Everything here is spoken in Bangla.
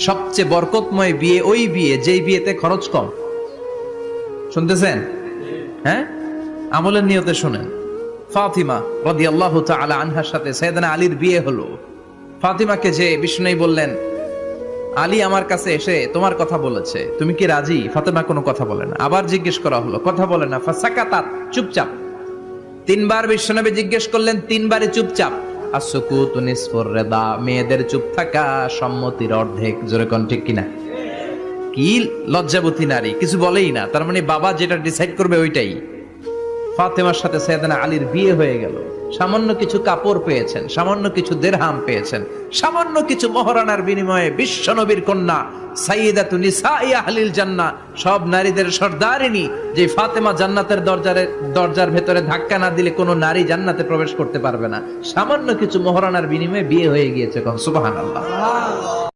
সবচেয়ে বরকতময় বিয়ে ওই বিয়ে যেই বিয়েতে খরচ কম। শুনতেছেন? হ্যাঁ, আমলের নিয়তে শুনেন। ফাতিমা রাদিয়াল্লাহু তাআলা আনহার সাথে সাইয়েদনা আলীর বিয়ে হলো। ফাতিমাকে যে বিষ্ণু বললেন, আলী আমার কাছে এসে তোমার কথা বলেছে, তুমি কি রাজি? ফাতিমা কোনো কথা বলে না। আবার জিজ্ঞেস করা হলো, কথা বলে না। ফাসাকাতাত, চুপচাপ। তিনবার বিশ্বনবী জিজ্ঞেস করলেন, তিনবারই চুপচাপ। আসুকুতু নিসফুর রিদা, মেয়েদের চুপ থাকা সম্মতির অর্ধেক। জোরে কোন ঠিক কিনা? কি লজ্জাবতী নারী, কিছু বলেই না। তার মানে বাবা যেটা ডিসাইড করবে ওইটাই। ফাতেমার সাথে সাইয়েদনা আলীর বিয়ে হয়ে গেল। সামান্য কিছু কাপড় পেয়েছেন, সামান্য কিছু দিরহাম পেয়েছেন, সামান্য কিছু মহরানার বিনিময়ে বিশ্বনবীর কন্যা সাইয়্যিদাতু নিসাই আহলিল জান্নাহ, সব নারীদের সর্দারিনী, যে ফাতেমা জান্নাতের দরজার ভেতরে ধাক্কা না দিলে কোনো নারী জান্নাতে প্রবেশ করতে পারবে না। সামান্য কিছু মহরানার বিনিময়ে বিয়ে হয়ে গিয়েছে। সুবহানাল্লাহ।